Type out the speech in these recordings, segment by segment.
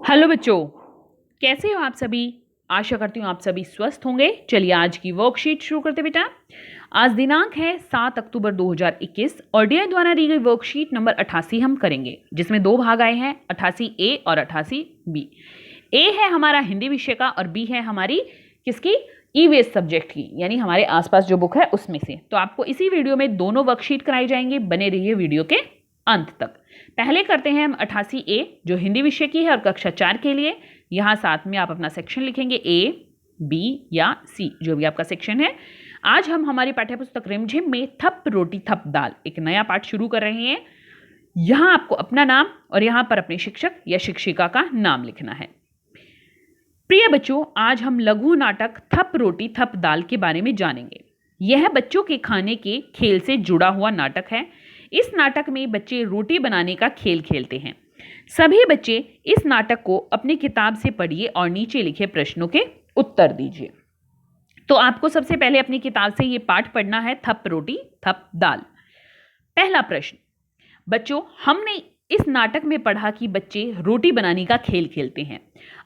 Hello बच्चों, कैसे हो आप सभी। आशा करती हूँ आप सभी स्वस्थ होंगे। चलिए आज की वर्कशीट शुरू करते बेटा। आज दिनांक है 7 अक्टूबर 2021 और डीआई द्वारा दी गई वर्कशीट नंबर 88 हम करेंगे, जिसमें दो भाग आए हैं, 88A और 88B। ए है हमारा हिंदी विषय का और बी है हमारी किसकी, ईवीएस सब्जेक्ट की, यानी हमारे आसपास जो बुक है उसमें से। तो आपको इसी वीडियो में दोनों वर्कशीट कराई जाएंगे, बने रहिए वीडियो के अंत तक। पहले करते हैं हम 88A जो हिंदी विषय की है और कक्षा 4 के लिए। यहाँ साथ में आप अपना सेक्शन लिखेंगे, ए, बी या सी, जो भी आपका सेक्शन है। आज हम हमारी पाठ्यपुस्तक रिमझिम में थप रोटी थप दाल एक नया पाठ शुरू कर रहे हैं। यहाँ आपको अपना नाम और यहाँ पर अपने शिक्षक या शिक्षिका का नाम लिखना है। प्रिय बच्चों, आज हम लघु नाटक थप रोटी थप दाल के बारे में जानेंगे। यह बच्चों के खाने के खेल से जुड़ा हुआ नाटक है। इस नाटक में बच्चे रोटी बनाने का खेल खेलते हैं। सभी बच्चे इस नाटक को अपनी किताब से पढ़िए और नीचे लिखे प्रश्नों के उत्तर दीजिए। तो आपको सबसे पहले अपनी किताब से ये पाठ पढ़ना है, थप रोटी थप दाल। पहला प्रश्न, बच्चों हमने इस नाटक में पढ़ा कि बच्चे रोटी बनाने का खेल खेलते हैं।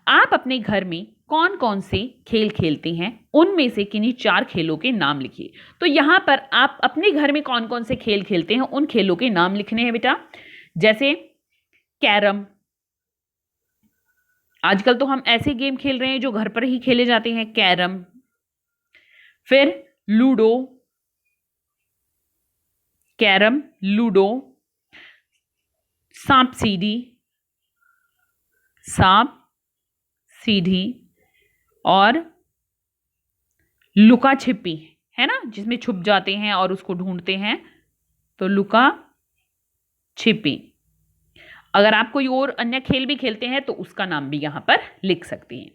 आप अपने घर में कौन कौन से खेल खेलते हैं, उनमें से किन्हीं 4 खेलों के नाम लिखिए। तो यहां पर आप अपने घर में कौन कौन से खेल खेलते हैं उन खेलों के नाम लिखने हैं बेटा। जैसे कैरम, आजकल तो हम ऐसे गेम खेल रहे हैं जो घर पर ही खेले जाते हैं, कैरम। फिर लूडो, कैरम, लूडो, सांप सीढ़ी, सांप सीढ़ी और लुका छिपी, है ना, जिसमें छुप जाते हैं और उसको ढूंढते हैं, तो लुका छिपी। अगर आप कोई और अन्य खेल भी खेलते हैं तो उसका नाम भी यहां पर लिख सकते हैं।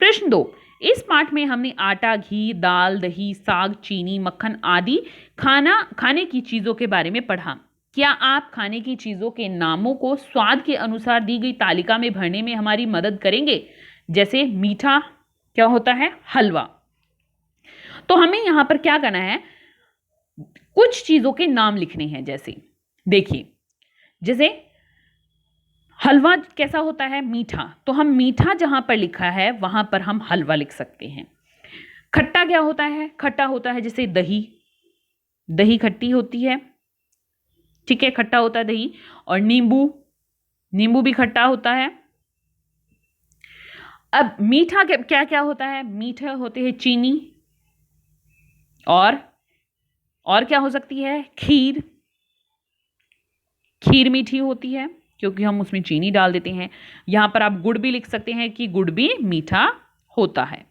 प्रश्न 2, इस पाठ में हमने आटा, घी, दाल, दही, साग, चीनी, मक्खन आदि खाने की चीजों के बारे में पढ़ा। क्या आप खाने की चीजों के नामों को स्वाद के अनुसार दी गई तालिका में भरने में हमारी मदद करेंगे। जैसे मीठा क्या होता है, हलवा। तो हमें यहां पर क्या करना है, कुछ चीजों के नाम लिखने हैं। जैसे देखिए, जैसे हलवा कैसा होता है, मीठा, तो हम मीठा जहां पर लिखा है वहां पर हम हलवा लिख सकते हैं। खट्टा क्या होता है, खट्टा होता है जैसे दही, दही खट्टी होती है, ठीक है, खट्टा होता है दही। और नींबू, नींबू भी खट्टा होता है। अब मीठा क्या क्या होता है, मीठा होते हैं चीनी, और क्या हो सकती है, खीर, खीर मीठी होती है क्योंकि हम उसमें चीनी डाल देते हैं। यहां पर आप गुड़ भी लिख सकते हैं कि गुड़ भी मीठा होता है,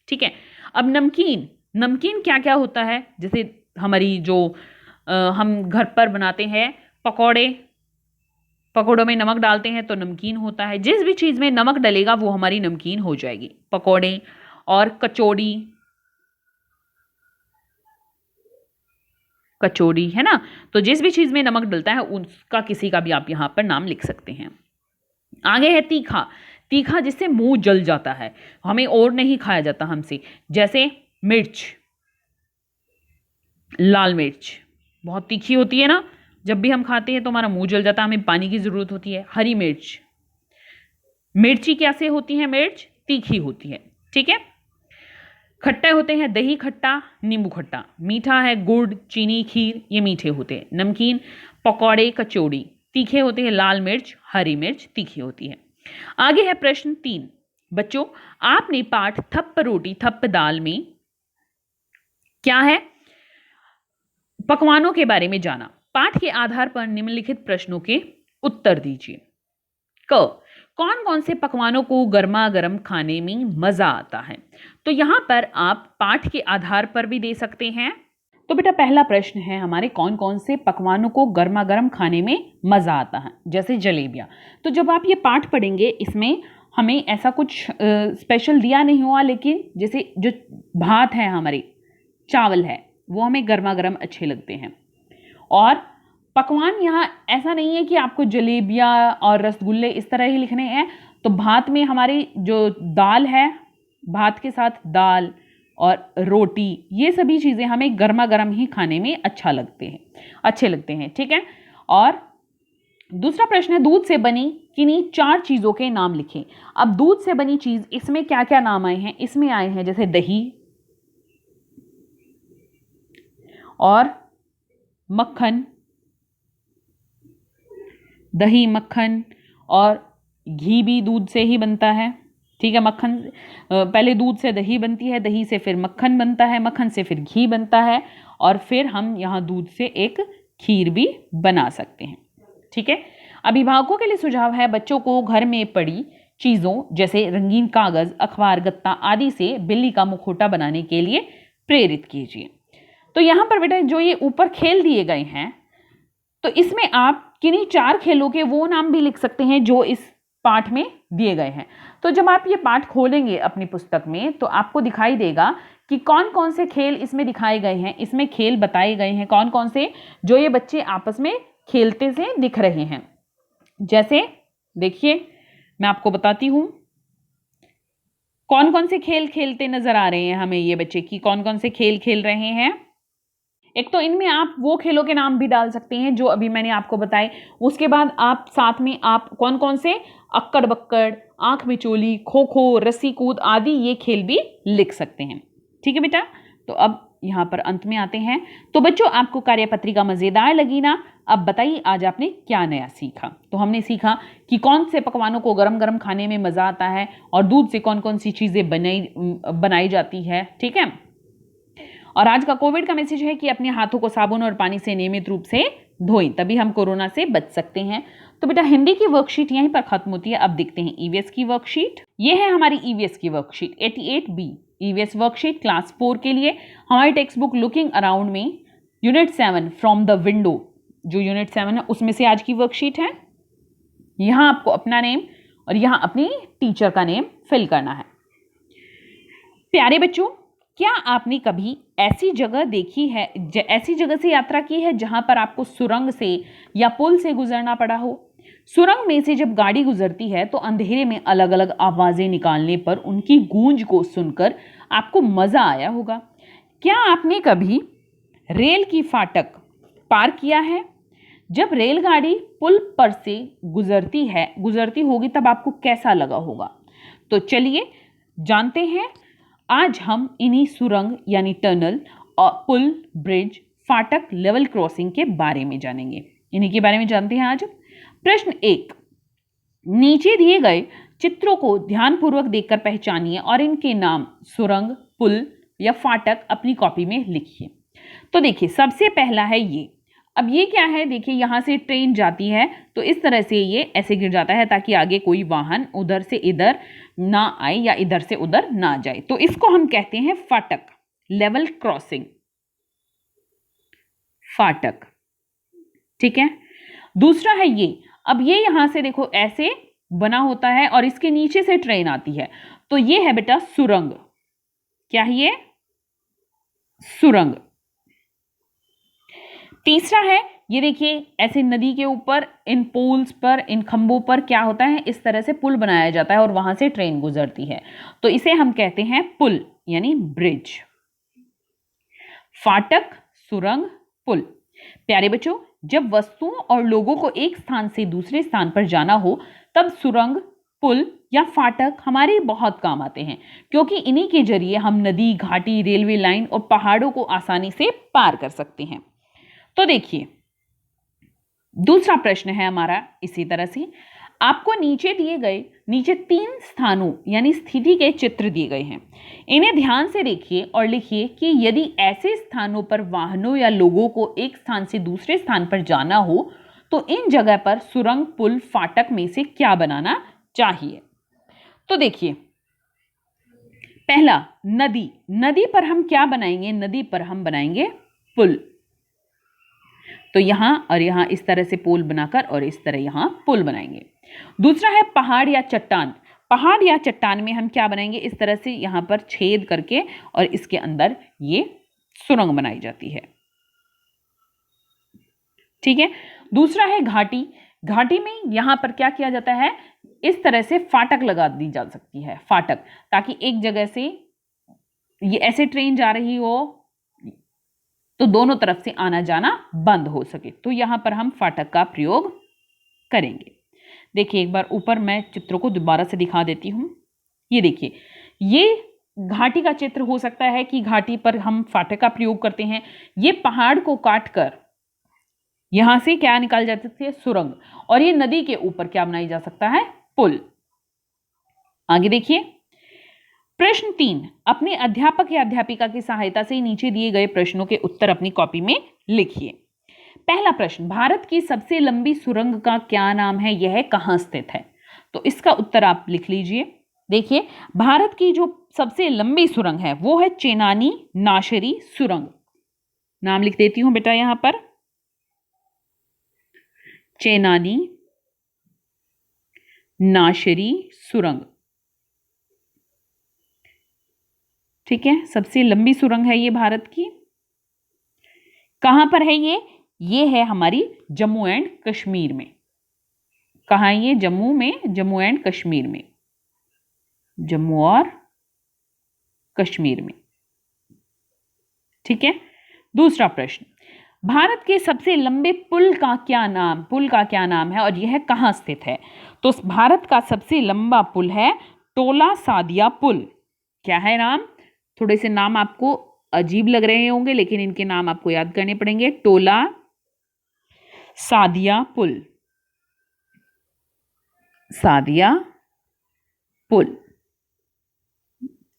ठीक है। अब नमकीन, नमकीन क्या क्या होता है, जैसे हमारी जो हम घर पर बनाते हैं पकौड़े, पकौड़ों में नमक डालते हैं तो नमकीन होता है। जिस भी चीज में नमक डलेगा वो हमारी नमकीन हो जाएगी, पकौड़े। और कचौड़ी, कचौड़ी है ना, तो जिस भी चीज में नमक डलता है उसका किसी का भी आप यहां पर नाम लिख सकते हैं। आगे है तीखा, तीखा जिससे मुंह जल जाता है, हमें और नहीं खाया जाता हमसे। जैसे मिर्च, लाल मिर्च बहुत तीखी होती है ना, जब भी हम खाते हैं तो हमारा मुंह जल जाता है, हमें पानी की जरूरत होती है। हरी मिर्च, मिर्ची कैसे होती है, मिर्च तीखी होती है, ठीक है। खट्टे होते हैं दही खट्टा, नींबू खट्टा। मीठा है गुड़, चीनी, खीर, ये मीठे होते हैं। नमकीन, पकौड़े, कचौड़ी, तीखे होते हैं लाल मिर्च, हरी मिर्च तीखी होती है। आगे है प्रश्न 3, बच्चों आपने पाठ थप रोटी थप दाल में क्या है, पकवानों के बारे में जाना। पाठ के आधार पर निम्नलिखित प्रश्नों के उत्तर दीजिए। क, कौन कौन से पकवानों को गर्मा गर्म खाने में मजा आता है। तो यहां पर आप पाठ के आधार पर भी दे सकते हैं। तो बेटा पहला प्रश्न है हमारे, कौन कौन से पकवानों को गर्मा गर्म खाने में मजा आता है। जैसे जलेबियां, तो जब आप ये पाठ पढ़ेंगे इसमें हमें ऐसा कुछ स्पेशल दिया नहीं हुआ, लेकिन जैसे जो भात है हमारे, चावल है, वो हमें गर्मा गर्म अच्छे लगते हैं। और पकवान यहाँ ऐसा नहीं है कि आपको जलेबियाँ और रसगुल्ले इस तरह ही लिखने हैं। तो भात में हमारी जो दाल है, भात के साथ दाल और रोटी, ये सभी चीज़ें हमें गर्मा गर्म ही खाने में अच्छे लगते हैं, ठीक है। और दूसरा प्रश्न है, दूध से बनी किन्हीं 4 चीजों के नाम लिखें। अब दूध से बनी चीज, इसमें क्या क्या नाम आए हैं? इसमें आए हैं जैसे दही और मक्खन, दही, मक्खन, और घी भी दूध से ही बनता है। ठीक है, मक्खन पहले दूध से दही बनती है, दही से फिर मक्खन बनता है, मक्खन से फिर घी बनता है, और फिर हम यहाँ दूध से एक खीर भी बना सकते हैं। ठीक है, अभिभावकों के लिए सुझाव है, बच्चों को घर में पड़ी चीज़ों जैसे रंगीन कागज, अखबार, गत्ता आदि से बिल्ली का मुखौटा बनाने के लिए प्रेरित कीजिए। तो यहाँ पर बेटा जो ये ऊपर खेल दिए गए हैं, तो इसमें आप किन्हीं 4 खेलों के वो नाम भी लिख सकते हैं जो इस पाठ में दिए गए हैं। तो जब आप ये पाठ खोलेंगे अपनी पुस्तक में, तो आपको दिखाई देगा कि कौन कौन से खेल इसमें दिखाए गए हैं, इसमें खेल बताए गए हैं कौन कौन से, जो ये बच्चे आपस में खेलते से दिख रहे हैं। जैसे देखिए, मैं आपको बताती हूं कौन कौन से खेल खेलते नजर आ रहे हैं हमें ये बच्चे, की कौन कौन से खेल खेल रहे हैं। एक तो इनमें आप वो खेलों के नाम भी डाल सकते हैं जो अभी मैंने आपको बताए। उसके बाद आप साथ में आप कौन कौन से अक्कड़ बक्कड़, आंख मिचोली, खो खो, रस्सी कूद आदि ये खेल भी लिख सकते हैं। ठीक है बेटा, तो अब यहाँ पर अंत में आते हैं। तो बच्चों, आपको कार्यपत्रिका मजेदार लगी ना? अब बताइए आज आपने क्या नया सीखा। तो हमने सीखा कि कौन से पकवानों को गरम गरम खाने में मजा आता है, और दूध से कौन कौन सी चीजें बनाई जाती है। ठीक है, और आज का कोविड का मैसेज है कि अपने हाथों को साबुन और पानी से नियमित रूप से धोएं, तभी हम कोरोना से बच सकते हैं। तो बेटा हिंदी की वर्कशीट यहीं पर खत्म होती है। अब देखते हैं ईवीएस की वर्कशीट। ये है हमारी ईवीएस की worksheet 88B EVS worksheet class 4 के लिए। हमारी टेक्स्ट बुक लुकिंग अराउंड में यूनिट 7 फ्रॉम द विंडो, जो यूनिट 7 है उसमें से आज की वर्कशीट है। यहां आपको अपना नेम और यहां अपनी टीचर का नेम फिल करना है। प्यारे बच्चों, क्या आपने कभी ऐसी जगह देखी है, ऐसी जगह से यात्रा की है जहां पर आपको सुरंग से या पुल से गुजरना पड़ा हो? सुरंग में से जब गाड़ी गुजरती है तो अंधेरे में अलग अलग आवाजें निकालने पर उनकी गूंज को सुनकर आपको मजा आया होगा। क्या आपने कभी रेल की फाटक पार किया है? जब रेलगाड़ी पुल पर से गुजरती होगी तब आपको कैसा लगा होगा? तो चलिए जानते हैं। आज हम इन्हीं सुरंग यानी टनल और पुल, ब्रिज, फाटक, लेवल क्रॉसिंग के बारे में जानेंगे। इन्हीं के बारे में जानते हैं आज। प्रश्न 1, नीचे दिए गए चित्रों को ध्यानपूर्वक देखकर पहचानिए और इनके नाम सुरंग, पुल या फाटक अपनी कॉपी में लिखिए। तो देखिए, सबसे पहला है ये। अब ये क्या है? देखिए, यहां से ट्रेन जाती है तो इस तरह से ये ऐसे गिर जाता है ताकि आगे कोई वाहन उधर से इधर ना आए या इधर से उधर ना जाए। तो इसको हम कहते हैं फाटक, लेवल क्रॉसिंग, फाटक। ठीक है, दूसरा है ये। अब ये यहां से देखो ऐसे बना होता है और इसके नीचे से ट्रेन आती है, तो ये है बेटा सुरंग। क्या है ये? सुरंग। तीसरा है ये, देखिए ऐसे नदी के ऊपर इन पोल्स पर, इन खंभों पर क्या होता है, इस तरह से पुल बनाया जाता है और वहां से ट्रेन गुजरती है, तो इसे हम कहते हैं पुल यानी ब्रिज। फाटक, सुरंग, पुल। प्यारे बच्चों, जब वस्तुओं और लोगों को एक स्थान से दूसरे स्थान पर जाना हो तब सुरंग, पुल या फाटक हमारे बहुत काम आते हैं, क्योंकि इन्हीं के जरिए हम नदी, घाटी, रेलवे लाइन और पहाड़ों को आसानी से पार कर सकते हैं। तो देखिए, दूसरा प्रश्न है हमारा इसी तरह से। आपको नीचे 3 स्थानों यानी स्थिति के चित्र दिए गए हैं। इन्हें ध्यान से देखिए और लिखिए कि यदि ऐसे स्थानों पर वाहनों या लोगों को एक स्थान से दूसरे स्थान पर जाना हो तो इन जगह पर सुरंग, पुल, फाटक में से क्या बनाना चाहिए? तो देखिए, पहला नदी। नदी पर हम क्या बनाएंगे? नदी पर हम बनाएंगे पुल। तो यहां और यहां इस तरह से पुल बनाकर और इस तरह यहां पुल बनाएंगे। दूसरा है पहाड़ या चट्टान। पहाड़ या चट्टान में हम क्या बनाएंगे? इस तरह से यहां पर छेद करके और इसके अंदर ये सुरंग बनाई जाती है। ठीक है, दूसरा है घाटी। घाटी में यहां पर क्या किया जाता है? इस तरह से फाटक लगा दी जा सकती है, फाटक, ताकि एक जगह से ये ऐसे ट्रेन जा रही हो तो दोनों तरफ से आना जाना बंद हो सके। तो यहां पर हम फाटक का प्रयोग करेंगे। देखिए एक बार ऊपर मैं चित्रों को दोबारा से दिखा देती हूं। ये देखिए, ये घाटी का चित्र हो सकता है कि घाटी पर हम फाटक का प्रयोग करते हैं। ये पहाड़ को काटकर यहां से क्या निकाल जा सकती है, सुरंग, और ये नदी के ऊपर क्या बनाई जा सकता है, पुल। आगे देखिए प्रश्न 3, अपने अध्यापक या अध्यापिका की सहायता से नीचे दिए गए प्रश्नों के उत्तर अपनी कॉपी में लिखिए। पहला प्रश्न, भारत की सबसे लंबी सुरंग का क्या नाम है, यह कहां स्थित है? तो इसका उत्तर आप लिख लीजिए। देखिए भारत की जो सबसे लंबी सुरंग है वो है चेनानी नाशरी सुरंग। नाम लिख देती हूं बेटा यहां पर, चेनानी नाशरी सुरंग। ठीक है, सबसे लंबी सुरंग है ये भारत की। कहां पर है ये है हमारी जम्मू एंड कश्मीर में। कहां है ये, जम्मू में, जम्मू एंड कश्मीर में, जम्मू और कश्मीर में। ठीक है, दूसरा प्रश्न, भारत के सबसे लंबे पुल का क्या नाम है और यह कहां स्थित है? तो भारत का सबसे लंबा पुल है टोला सादिया पुल। क्या है नाम? थोड़े से नाम आपको अजीब लग रहे होंगे लेकिन इनके नाम आपको याद करने पड़ेंगे। टोला सादिया पुल, सादिया पुल।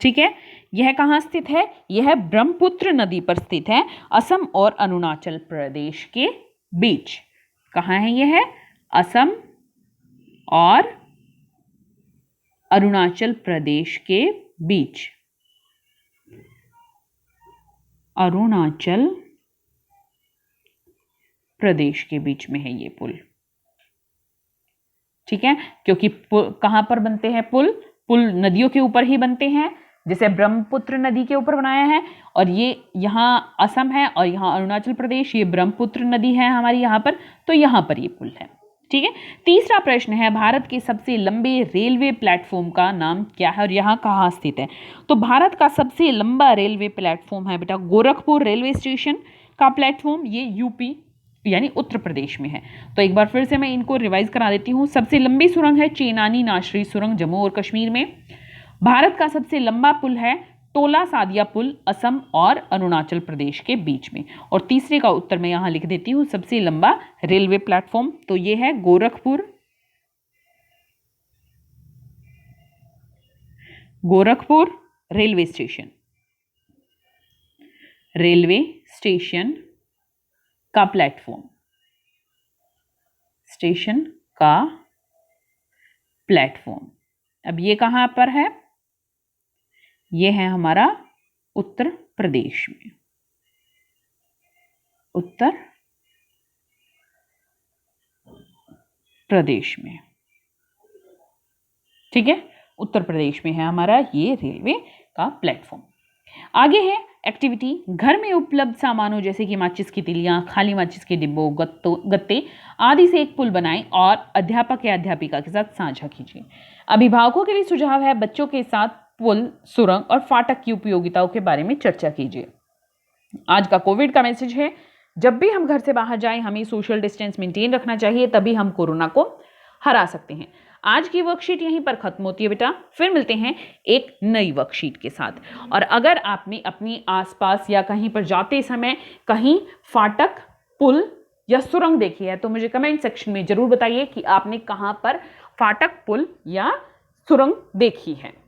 ठीक है, यह कहां स्थित है? यह ब्रह्मपुत्र नदी पर स्थित है, असम और अरुणाचल प्रदेश के बीच। कहां है यह? असम और अरुणाचल प्रदेश के बीच। अरुणाचल प्रदेश के बीच में है ये पुल। ठीक है, क्योंकि कहां पर बनते हैं पुल नदियों के ऊपर ही बनते हैं। जैसे ब्रह्मपुत्र नदी के ऊपर बनाया है, और ये यहां असम है और यहां अरुणाचल प्रदेश, ये ब्रह्मपुत्र नदी है हमारी यहां पर, तो यहां पर ये पुल है। ठीक है, तीसरा प्रश्न है, भारत के सबसे लंबे रेलवे प्लेटफॉर्म का नाम क्या है और यहां कहां स्थित है? तो भारत का सबसे लंबा रेलवे प्लेटफॉर्म है बेटा गोरखपुर रेलवे स्टेशन का प्लेटफॉर्म। ये यूपी यानी उत्तर प्रदेश में है। तो एक बार फिर से मैं इनको रिवाइज करा देती हूँ। सबसे लंबी सुरंग है चेनानी नाशरी सुरंग, जम्मू और कश्मीर में। भारत का सबसे लंबा पुल है टोला सादिया पुल, असम और अरुणाचल प्रदेश के बीच में। और तीसरे का उत्तर मैं यहां लिख देती हूं, सबसे लंबा रेलवे प्लेटफॉर्म, तो ये है Gorakhpur railway station. Railway station का प्लेटफॉर्म, स्टेशन का प्लेटफॉर्म। अब ये कहां पर है? ये है हमारा उत्तर प्रदेश में, उत्तर प्रदेश में। ठीक है, उत्तर प्रदेश में है हमारा ये रेलवे का प्लेटफॉर्म। आगे है एक्टिविटी, घर में उपलब्ध सामानों जैसे कि माचिस की तिलियां, खाली माचिस के डिब्बों, गत्ते आदि से एक पुल बनाएं और अध्यापक या अध्यापिका के साथ साझा कीजिए। अभिभावकों के लिए सुझाव है, बच्चों के साथ पुल, सुरंग और फाटक की उपयोगिताओं के बारे में चर्चा कीजिए। आज का कोविड का मैसेज है, जब भी हम घर से बाहर जाएं हमें सोशल डिस्टेंस मेंटेन रखना चाहिए, तभी हम कोरोना को हरा सकते हैं। आज की वर्कशीट यहीं पर खत्म होती है बेटा, फिर मिलते हैं एक नई वर्कशीट के साथ। और अगर आपने अपने आसपास या कहीं पर जाते समय कहीं फाटक, पुल या सुरंग देखी है तो मुझे कमेंट सेक्शन में जरूर बताइए कि आपने कहां पर फाटक, पुल या सुरंग देखी है।